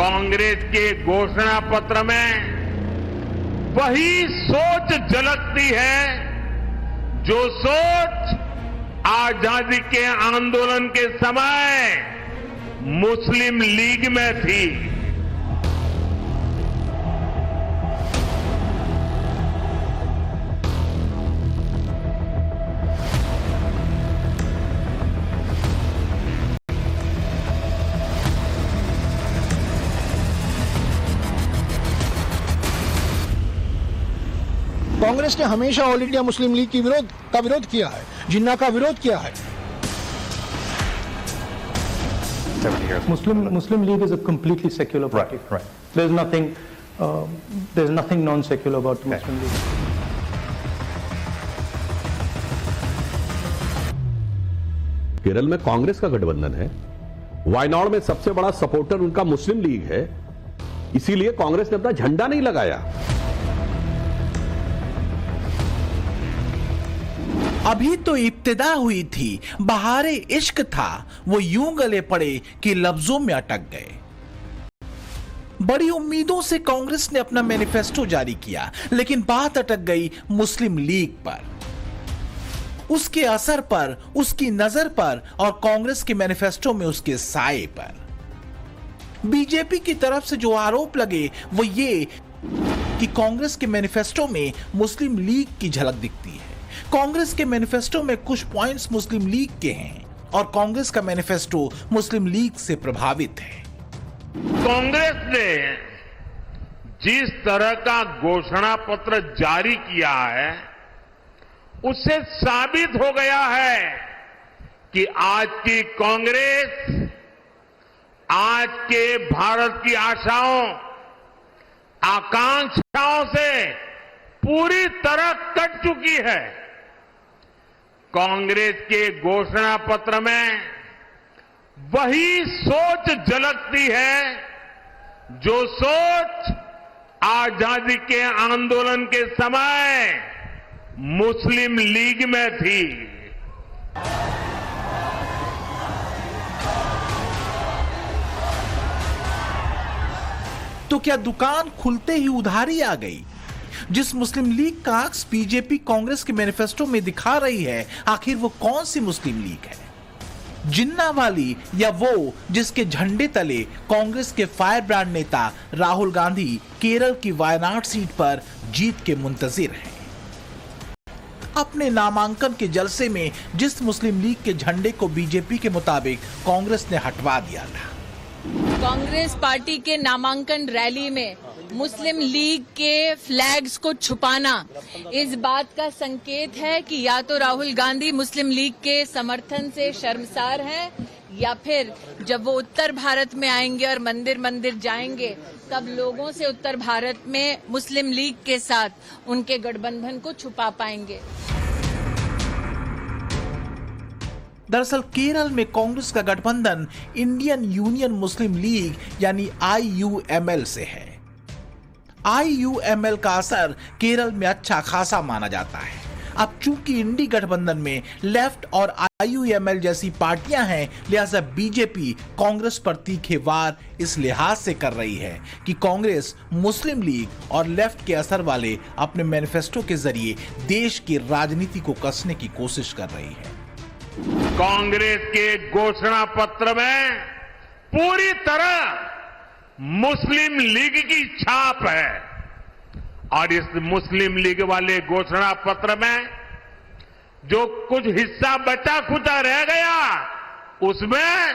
कांग्रेस के घोषणा पत्र में वही सोच झलकती है जो सोच आजादी के आंदोलन के समय मुस्लिम लीग में थी। कांग्रेस ने हमेशा ऑल इंडिया मुस्लिम लीग का विरोध किया है, जिन्ना का विरोध किया है। Muslim League is a completely secular party. Right. There's nothing non-secular about the Muslim League. Kerala में कांग्रेस का गठबंधन है, वायनाड में सबसे बड़ा सपोर्टर उनका मुस्लिम लीग है, इसीलिए कांग्रेस ने अपना झंडा नहीं लगाया। अभी तो इब्तिदा हुई थी, बहारे इश्क था, वो यूं गले पड़े कि लफ्जों में अटक गए। बड़ी उम्मीदों से कांग्रेस ने अपना मैनिफेस्टो जारी किया, लेकिन बात अटक गई मुस्लिम लीग पर, उसके असर पर, उसकी नजर पर और कांग्रेस के मैनिफेस्टो में उसके साए पर। बीजेपी की तरफ से जो आरोप लगे वो ये कि कांग्रेस के मैनिफेस्टो में मुस्लिम लीग की झलक दिखती है। कांग्रेस के मैनिफेस्टो में कुछ पॉइंट्स मुस्लिम लीग के हैं और कांग्रेस का मैनिफेस्टो मुस्लिम लीग से प्रभावित है। कांग्रेस ने जिस तरह का घोषणा पत्र जारी किया है, उससे साबित हो गया है कि आज की कांग्रेस आज के भारत की आशाओं, आकांक्षाओं से पूरी तरह कट चुकी है। कांग्रेस के घोषणा पत्र में वही सोच झलकती है जो सोच आजादी के आंदोलन के समय मुस्लिम लीग में थी। तो क्या दुकान खुलते ही उधारी आ गई? जिस मुस्लिम लीग का अक्स बीजेपी कांग्रेस के मैनिफेस्टो में दिखा रही है, आखिर वो कौन सी मुस्लिम लीग है? जिन्ना वाली या वो जिसके झंडे तले कांग्रेस के फायर ब्रांड नेता राहुल गांधी केरल की वायनाड सीट पर जीत के मुंतजिर हैं? अपने नामांकन के जलसे में जिस मुस्लिम लीग के झंडे को बीजेपी के मुताबिक कांग्रेस ने हटवा दिया था, कांग्रेस पार्टी के नामांकन रैली में मुस्लिम लीग के फ्लैग्स को छुपाना इस बात का संकेत है कि या तो राहुल गांधी मुस्लिम लीग के समर्थन से शर्मसार हैं, या फिर जब वो उत्तर भारत में आएंगे और मंदिर मंदिर जाएंगे, तब लोगों से उत्तर भारत में मुस्लिम लीग के साथ उनके गठबंधन को छुपा पाएंगे। दरअसल केरल में कांग्रेस का गठबंधन इंडियन यूनियन मुस्लिम लीग यानी IUML से है। IUML का असर केरल में अच्छा खासा माना जाता है। अब चूंकि इंडी गठबंधन में लेफ्ट और IUML जैसी पार्टियां हैं, लिहाजा बीजेपी कांग्रेस पर तीखे वार इस लिहाज से कर रही है कि कांग्रेस मुस्लिम लीग और लेफ्ट के असर वाले अपने मैनिफेस्टो के जरिए देश की राजनीति को कसने की कोशिश कर रही है। कांग्रेस के घोषणा पत्र में पूरी तरह मुस्लिम लीग की छाप है और इस मुस्लिम लीग वाले घोषणा पत्र में जो कुछ हिस्सा बचा खुचा रह गया, उसमें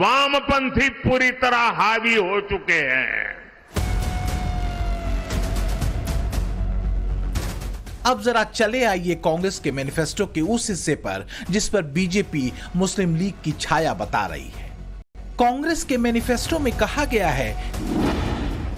वामपंथी पूरी तरह हावी हो चुके हैं। अब जरा चले आइए कांग्रेस के मैनिफेस्टो के उस हिस्से पर जिस पर बीजेपी मुस्लिम लीग की छाया बता रही है। कांग्रेस के मैनिफेस्टो में कहा गया है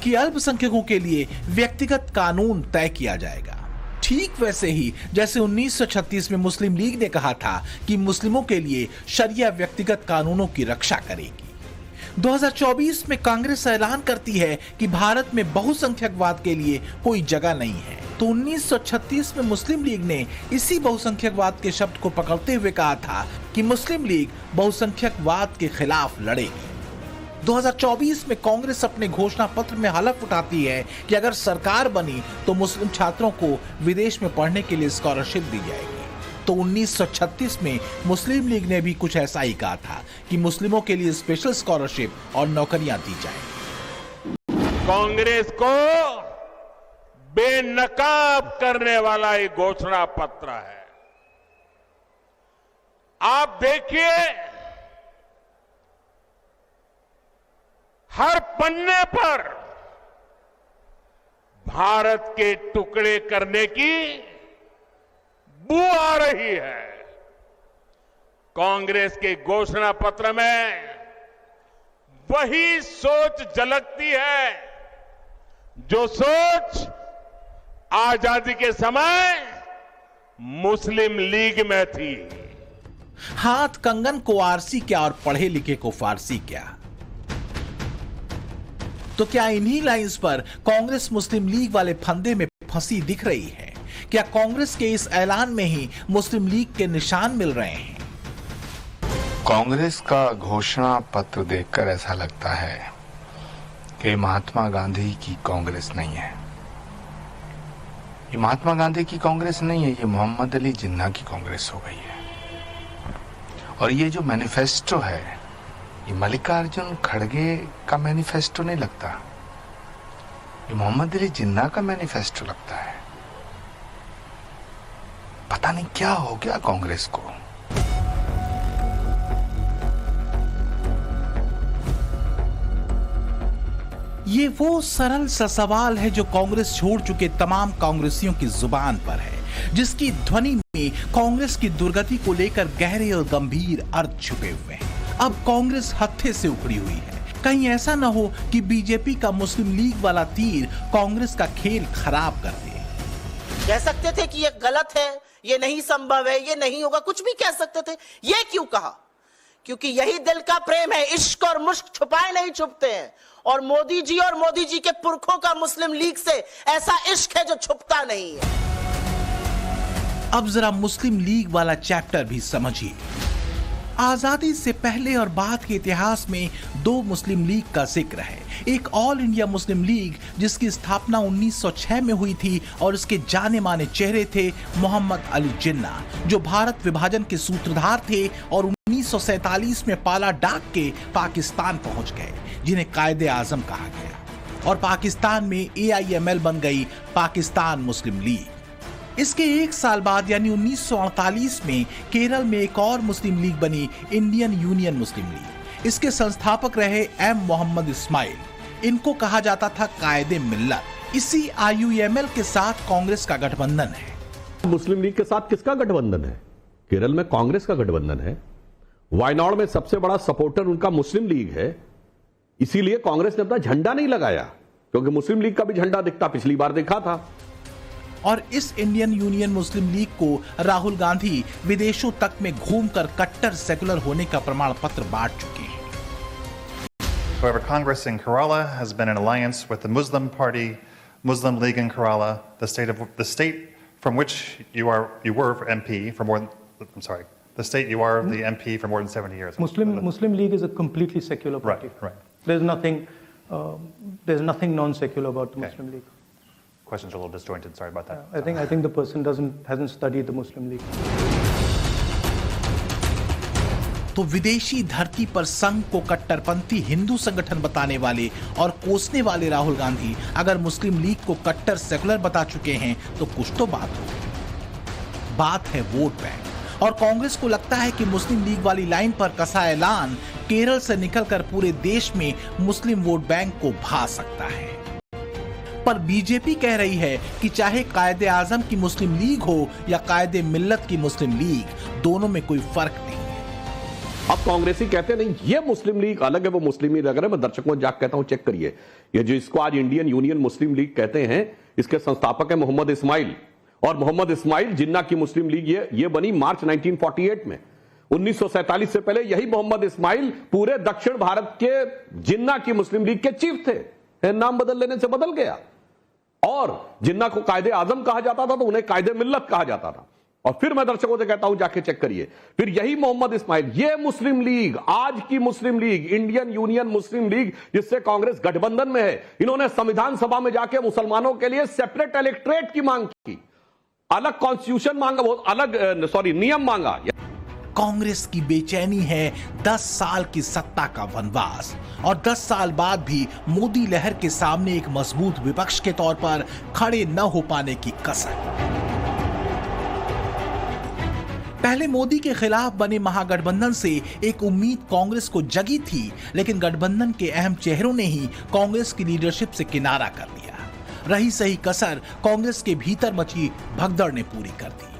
कि अल्पसंख्यकों के लिए व्यक्तिगत कानून तय किया जाएगा, ठीक वैसे ही जैसे 1936 में मुस्लिम लीग ने कहा था कि मुस्लिमों के लिए शरिया व्यक्तिगत कानूनों की रक्षा करेगी। 2024 में कांग्रेस ऐलान करती है कि भारत में बहुसंख्यकवाद के लिए कोई जगह नहीं है, तो 1936 में मुस्लिम लीग ने इसी बहुसंख्यकवाद के शब्द को पकड़ते हुए कहा था कि मुस्लिम लीग बहुसंख्यकवाद के खिलाफ लड़ेगी। 2024 में कांग्रेस अपने घोषणा पत्र में हलफ उठाती है कि अगर सरकार बनी तो मुस्लिम छात्रों को विदेश में पढ़ने के लिए स्कॉलरशिप दी जाएगी। तो 1936 में मुस्लिम लीग ने भी कुछ ऐसा ही कहा था कि मुस्लिमों के लिए स्पेशल स्कॉलरशिप और नौकरियां दी जाएंगी। कांग्रेस को बेनकाब करने वाला एक घोषणा पत्र है। आप देखिए, हर पन्ने पर भारत के टुकड़े करने की बू आ रही है। कांग्रेस के घोषणा पत्र में वही सोच झलकती है जो सोच आजादी के समय मुस्लिम लीग में थी। हाथ कंगन को आरसी क्या और पढ़े लिखे को फारसी क्या। तो क्या इन्हीं लाइंस पर कांग्रेस मुस्लिम लीग वाले फंदे में फंसी दिख रही है? क्या कांग्रेस के इस ऐलान में ही मुस्लिम लीग के निशान मिल रहे हैं? कांग्रेस का घोषणा पत्र देखकर ऐसा लगता है कि महात्मा गांधी की कांग्रेस नहीं है। ये महात्मा गांधी की कांग्रेस नहीं है, ये मोहम्मद अली जिन्ना की कांग्रेस हो गई है। और ये जो मैनिफेस्टो है, ये मल्लिकार्जुन खड़गे का मैनिफेस्टो नहीं लगता, ये मोहम्मद अली जिन्ना का मैनिफेस्टो लगता है। पता नहीं क्या हो गया कांग्रेस को। ये वो सरल सा सवाल है जो कांग्रेस छोड़ चुके तमाम कांग्रेसियों की जुबान पर है, जिसकी ध्वनि में कांग्रेस की दुर्गति को लेकर गहरे और गंभीर अर्थ छुपे हुए हैं। अब कांग्रेस हत्थे से उखड़ी हुई है। कहीं ऐसा न हो कि बीजेपी का मुस्लिम लीग वाला तीर कांग्रेस का खेल खराब कर दे। कह सकते थे कि ये गलत है, ये नहीं संभव है, ये नहीं होगा, कुछ भी कह सकते थे। ये क्यों कहा? क्योंकि यही दिल का प्रेम है। इश्क और मुश्क छुपाए नहीं छुपते हैं। और मोदी जी और मोदी जी के पुरखों का मुस्लिम लीग से ऐसा इश्क है जो छुपता नहीं है। अब जरा मुस्लिम लीग वाला चैप्टर भी समझिए। आजादी से पहले और बाद के इतिहास में दो मुस्लिम लीग का जिक्र है। एक ऑल इंडिया मुस्लिम लीग जिसकी स्थापना 1906 में हुई थी और इसके जाने माने चेहरे थे मोहम्मद अली जिन्ना, जो भारत विभाजन के सूत्रधार थे और 1947 में पाला डाक के पाकिस्तान पहुंच गए, जिन्हें कायदे आजम कहा गया। और पाकिस्तान में AIML बन गई पाकिस्तान मुस्लिम लीग। इसके एक साल बाद यानी 1948 में केरल में एक और मुस्लिम लीग बनी, इंडियन यूनियन मुस्लिम लीग। इसके संस्थापक रहे M मोहम्मद इस्माइल। इनको कहा जाता था कायदे मिल्लत। इसी IUML के साथ कांग्रेस का गठबंधन है। मुस्लिम लीग के साथ किसका गठबंधन है? केरल में कांग्रेस का गठबंधन है। वायनाड में सबसे बड़ा सपोर्टर उनका मुस्लिम लीग है। इसीलिए कांग्रेस ने अपना झंडा नहीं लगाया, क्योंकि मुस्लिम लीग का भी झंडा दिखता, पिछली बार देखा था। और इस इंडियन यूनियन मुस्लिम लीग को राहुल गांधी विदेशों तक में घूमकर कट्टर सेकुलर होने का प्रमाण पत्र बांट चुके हैं। However, Congress in Kerala has been in alliance with the Muslim Party, Muslim League in Kerala, the state from which you were MP for more than, I'm sorry, the state you are the MP for more than 70 years. Muslim League is a completely secular party. Right. There's nothing non-secular about the Muslim League. Questions are a little disjointed. Sorry about that. I think the person hasn't studied the Muslim League. तो विदेशी धरती पर संघ को कट्टरपंथी हिंदू संगठन बताने वाले और कोसने वाले राहुल गांधी अगर मुस्लिम लीग को कट्टर सेकुलर बता चुके हैं तो कुछ तो बात हो। बात है वोट बैंक। और कांग्रेस को लगता है कि मुस्लिम लीग वाली लाइन पर कसा ऐलान केरल से निकलकर पूरे देश में मुस्लिम वोट बैंक को भा सकता है। पर बीजेपी कह रही है कि चाहे कायदे आजम की मुस्लिम लीग हो या कायदे मिल्लत की मुस्लिम लीग, दोनों में कोई फर्क नहीं है। अब कांग्रेसी कहते नहीं ये मुस्लिम लीग अलग है, वो मुस्लिम लीग लग रहा है। मैं दर्शकों को जाकर कहता हूं, चेक करिए, ये जो इसको आज इंडियन यूनियन मुस्लिम लीग कहते हैं, इसके संस्थापक है मोहम्मद इस्माइल। और मोहम्मद इस्माइल जिन्ना की मुस्लिम लीग ये बनी मार्च 1948 में। 1947 से पहले यही मोहम्मद इस्माइल पूरे दक्षिण भारत के जिन्ना की मुस्लिम लीग के चीफ थे। नाम बदल लेने से बदल गया। और जिन्ना को कायदे आजम कहा जाता था तो उन्हें कायदे मिल्लत कहा जाता था। और फिर मैं दर्शकों से कहता हूं जाके चेक करिए। फिर यही मोहम्मद इस्माइल, ये मुस्लिम लीग, आज की मुस्लिम लीग, इंडियन यूनियन मुस्लिम लीग, जिससे कांग्रेस गठबंधन में है, इन्होंने संविधान सभा में जाके मुसलमानों के लिए सेपरेट इलेक्टोरेट की मांग की, अलग कॉन्स्टिट्यूशन मांगा, बहुत अलग नियम मांगा। कांग्रेस की बेचैनी है 10 साल की सत्ता का वनवास और 10 साल बाद भी मोदी लहर के सामने एक मजबूत विपक्ष के तौर पर खड़े न हो पाने की कसर। पहले मोदी के खिलाफ बने महागठबंधन से एक उम्मीद कांग्रेस को जगी थी, लेकिन गठबंधन के अहम चेहरों ने ही कांग्रेस की लीडरशिप से किनारा कर लिया। रही सही कसर कांग्रेस के भीतर मची भगदड़ ने पूरी कर दी।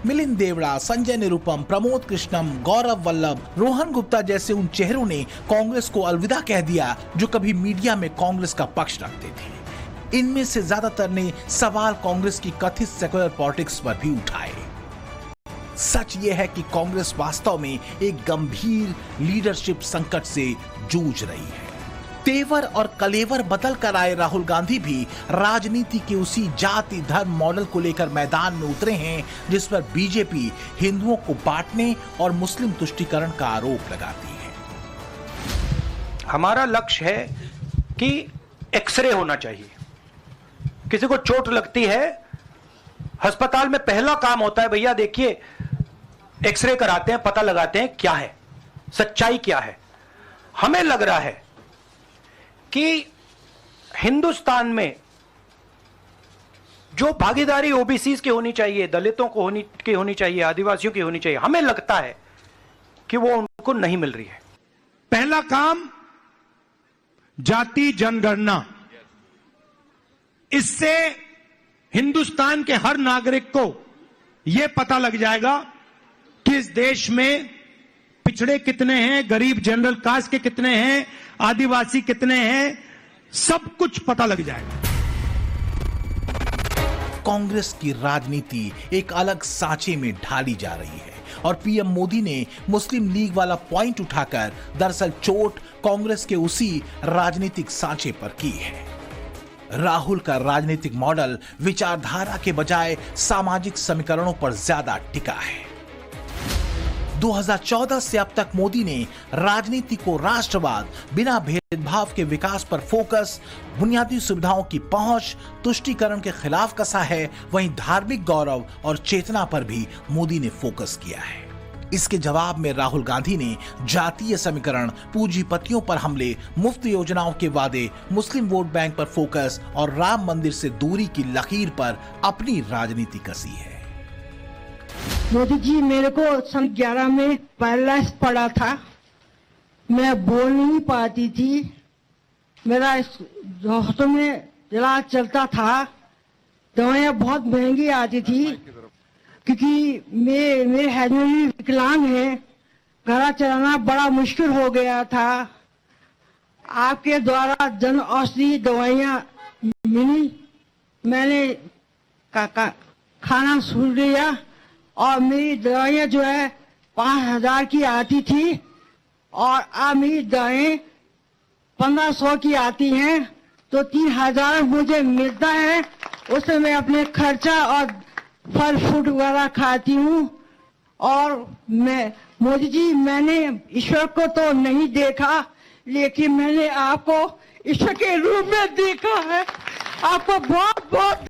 मिलिंद देवड़ा, संजय निरुपम, प्रमोद कृष्णम, गौरव वल्लभ, रोहन गुप्ता जैसे उन चेहरों ने कांग्रेस को अलविदा कह दिया जो कभी मीडिया में कांग्रेस का पक्ष रखते थे। इनमें से ज्यादातर ने सवाल कांग्रेस की कथित सेक्युलर पॉलिटिक्स पर भी उठाए। सच यह है कि कांग्रेस वास्तव में एक गंभीर लीडरशिप संकट से जूझ रही है। तेवर और कलेवर बदल कर आए राहुल गांधी भी राजनीति के उसी जाति धर्म मॉडल को लेकर मैदान में उतरे हैं जिस पर बीजेपी हिंदुओं को बांटने और मुस्लिम तुष्टीकरण का आरोप लगाती है। हमारा लक्ष्य है कि एक्सरे होना चाहिए। किसी को चोट लगती है, अस्पताल में पहला काम होता है, भैया देखिए एक्सरे कराते हैं, पता लगाते हैं क्या है, सच्चाई क्या है। हमें लग रहा है कि हिंदुस्तान में जो भागीदारी ओबीसी की होनी चाहिए, दलितों को होनी चाहिए, आदिवासियों की होनी चाहिए, हमें लगता है कि वो उनको नहीं मिल रही है। पहला काम जाति जनगणना, इससे हिंदुस्तान के हर नागरिक को यह पता लग जाएगा कि इस देश में पिछड़े कितने हैं, गरीब जनरल कास्ट के कितने हैं, आदिवासी कितने हैं, सब कुछ पता लग जाएगा। कांग्रेस की राजनीति एक अलग सांचे में ढाली जा रही है और पीएम मोदी ने मुस्लिम लीग वाला पॉइंट उठाकर दरअसल चोट कांग्रेस के उसी राजनीतिक सांचे पर की है। राहुल का राजनीतिक मॉडल विचारधारा के बजाय सामाजिक समीकरणों पर ज्यादा टिका है। 2014 से अब तक मोदी ने राजनीति को राष्ट्रवाद, बिना भेदभाव के विकास पर फोकस, बुनियादी सुविधाओं की पहुंच, तुष्टीकरण के खिलाफ कसा है। वहीं धार्मिक गौरव और चेतना पर भी मोदी ने फोकस किया है। इसके जवाब में राहुल गांधी ने जातीय समीकरण, पूंजीपतियों पर हमले, मुफ्त योजनाओं के वादे, मुस्लिम वोट बैंक पर फोकस और राम मंदिर से दूरी की लकीर पर अपनी राजनीति कसी है। मोदी जी, मेरे को सन 11 में पैरालाइज पड़ा था, मैं बोल नहीं पाती थी, मेरा हाथों में इलाज चलता था, दवाइयाँ बहुत महंगी आती थी क्योंकि मेरे हस्बैंड भी विकलांग है, घर चलाना बड़ा मुश्किल हो गया था। आपके द्वारा जन औषधि दवाइयाँ मिली, मैंने खाना शुरू किया और मेरी दवाइयाँ जो है 5000 की आती थी और अब मेरी दवाएं 1500 की आती हैं, तो 3000 मुझे मिलता है। उससे मैं अपने खर्चा और फल फ्रूट वगैरह खाती हूँ। और मैं मोदी जी, मैंने ईश्वर को तो नहीं देखा, लेकिन मैंने आपको ईश्वर के रूप में देखा है। आपको बहुत बहुत